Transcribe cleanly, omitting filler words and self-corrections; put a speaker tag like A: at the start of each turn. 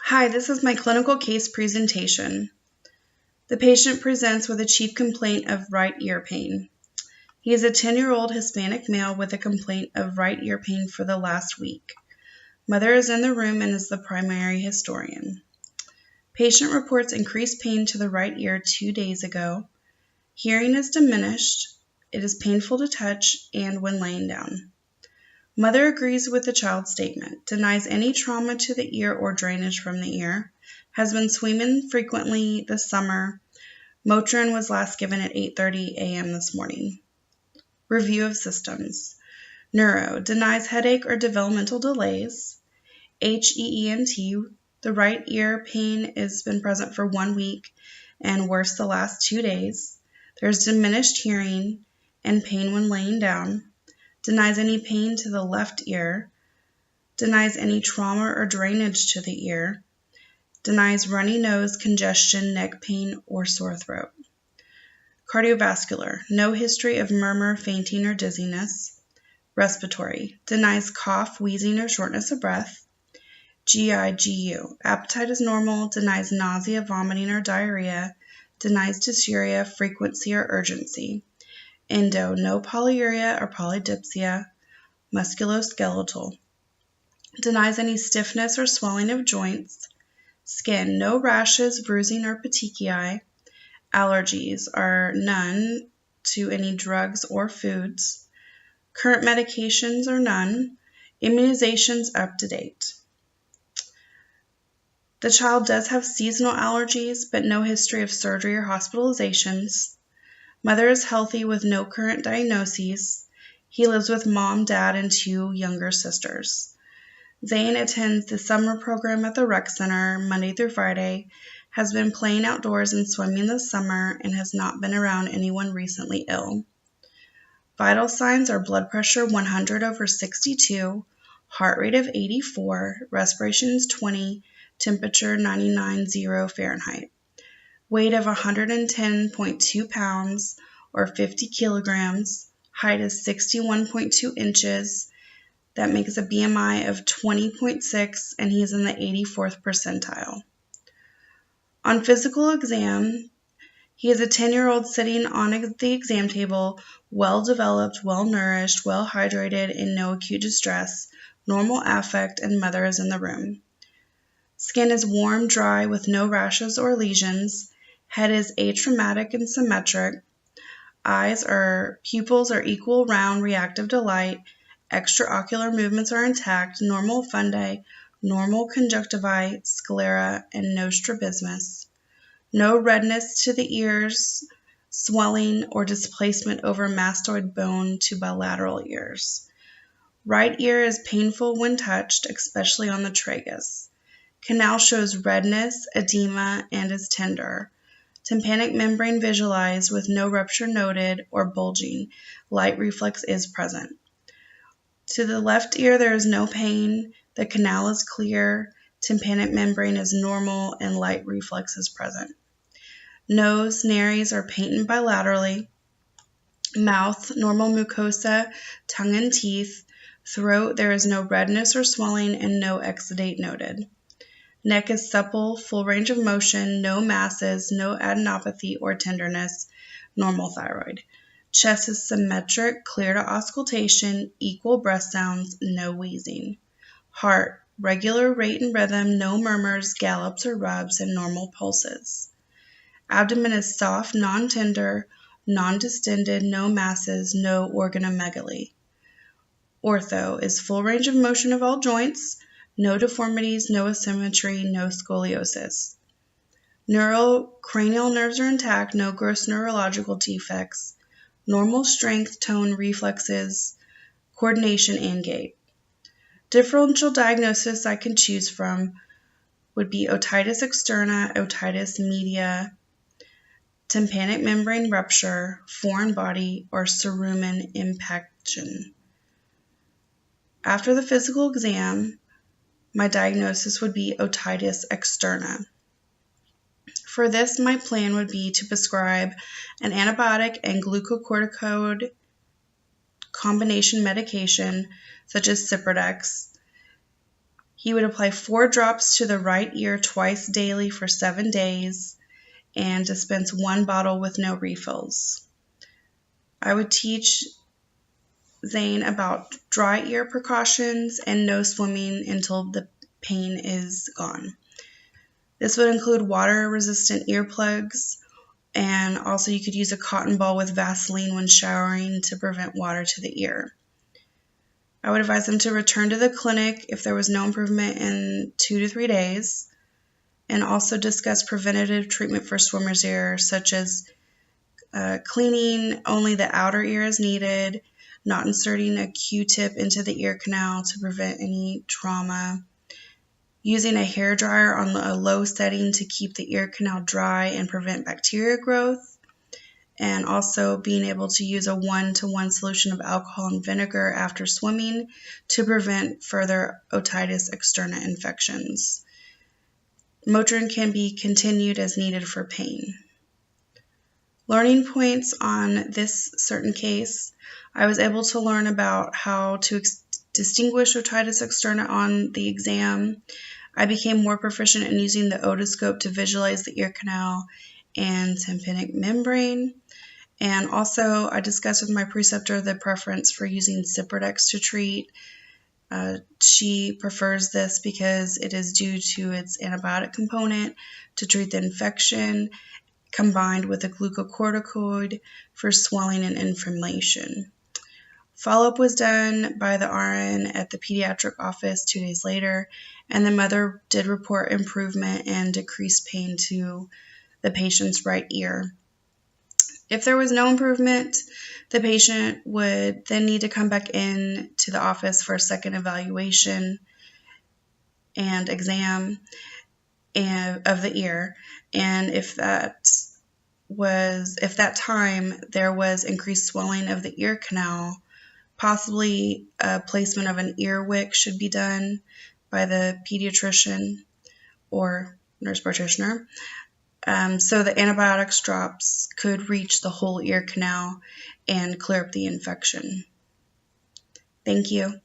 A: Hi, this is my clinical case presentation. The patient presents with a chief complaint of right ear pain. He is a 10-year-old Hispanic male with a complaint of right ear pain for the last week. Mother is in the room and is the primary historian. Patient reports increased pain to the right ear 2 days ago. Hearing is diminished. It is painful to touch and when laying down. Mother agrees with the child's statement, denies any trauma to the ear or drainage from the ear, has been swimming frequently this summer. Motrin was last given at 8:30 a.m. this morning. Review of systems. Neuro, denies headache or developmental delays. HEENT, the right ear pain has been present for 1 week and worse the last 2 days. There's diminished hearing and pain when laying down. Denies any pain to the left ear, denies any trauma or drainage to the ear, denies runny nose, congestion, neck pain, or sore throat. Cardiovascular, no history of murmur, fainting, or dizziness. Respiratory, denies cough, wheezing, or shortness of breath. GI/GU, appetite is normal, denies nausea, vomiting, or diarrhea, denies dysuria, frequency, or urgency. Endo, no polyuria or polydipsia. Musculoskeletal, denies any stiffness or swelling of joints. Skin, no rashes, bruising, or petechiae. Allergies are none to any drugs or foods. Current medications are none. Immunizations up to date. The child does have seasonal allergies, but no history of surgery or hospitalizations. Mother is healthy with no current diagnoses. He lives with mom, dad, and 2 younger sisters. Zane attends the summer program at the rec center Monday through Friday, has been playing outdoors and swimming this summer, and has not been around anyone recently ill. Vital signs are blood pressure 100/62, heart rate of 84, respiration is 20, temperature 99.0 Fahrenheit. Weight of 110.2 pounds or 50 kilograms. Height is 61.2 inches. That makes a BMI of 20.6, and he's in the 84th percentile. On physical exam, he is a 10-year-old sitting on the exam table, well-developed, well-nourished, well-hydrated, in no acute distress, normal affect, and mother is in the room. Skin is warm, dry, with no rashes or lesions. Head is atraumatic and symmetric. Pupils are equal, round, reactive to light. Extraocular movements are intact. Normal fundi, normal conjunctivae, sclera, and no strabismus. No redness to the ears, swelling, or displacement over mastoid bone to bilateral ears. Right ear is painful when touched, especially on the tragus. Canal shows redness, edema, and is tender. Tympanic membrane visualized with no rupture noted or bulging. Light reflex is present. To the left ear there is no pain. The canal is clear. Tympanic membrane is normal and light reflex is present. Nose, nares are patent bilaterally. Mouth, normal mucosa, tongue and teeth. Throat, there is no redness or swelling and no exudate noted. Neck is supple, full range of motion, no masses, no adenopathy or tenderness, normal thyroid. Chest is symmetric, clear to auscultation, equal breath sounds, no wheezing. Heart, regular rate and rhythm, no murmurs, gallops or rubs, and normal pulses. Abdomen is soft, non-tender, non-distended, no masses, no organomegaly. Ortho is full range of motion of all joints, no deformities, no asymmetry, no scoliosis. Cranial nerves are intact, no gross neurological defects. Normal strength, tone, reflexes, coordination, and gait. Differential diagnosis I can choose from would be otitis externa, otitis media, tympanic membrane rupture, foreign body, or cerumen impaction. After the physical exam, my diagnosis would be otitis externa. For this, my plan would be to prescribe an antibiotic and glucocorticoid combination medication such as Ciprodex. He would apply 4 drops to the right ear twice daily for 7 days and dispense 1 bottle with no refills. I would teach Zane about dry ear precautions and no swimming until the pain is gone. This would include water-resistant earplugs, and also you could use a cotton ball with Vaseline when showering to prevent water to the ear. I would advise them to return to the clinic if there was no improvement in 2 to 3 days, and also discuss preventative treatment for swimmer's ear, such as cleaning only the outer ear as needed, not inserting a Q-tip into the ear canal to prevent any trauma, using a hairdryer on a low setting to keep the ear canal dry and prevent bacteria growth, and also being able to use a 1-to-1 solution of alcohol and vinegar after swimming to prevent further otitis externa infections. Motrin can be continued as needed for pain. Learning points on this certain case: I was able to learn about how to distinguish otitis externa on the exam. I became more proficient in using the otoscope to visualize the ear canal and tympanic membrane. And also, I discussed with my preceptor the preference for using Ciprodex to treat. She prefers this because it is due to its antibiotic component to treat the infection, combined with a glucocorticoid for swelling and inflammation. Follow-up was done by the RN at the pediatric office 2 days later, and the mother did report improvement and decreased pain to the patient's right ear. If there was no improvement, the patient would then need to come back in to the office for a second evaluation and exam of the ear, and if that time there was increased swelling of the ear canal, possibly a placement of an ear wick should be done by the pediatrician or nurse practitioner, so the antibiotics drops could reach the whole ear canal and clear up the infection. Thank you.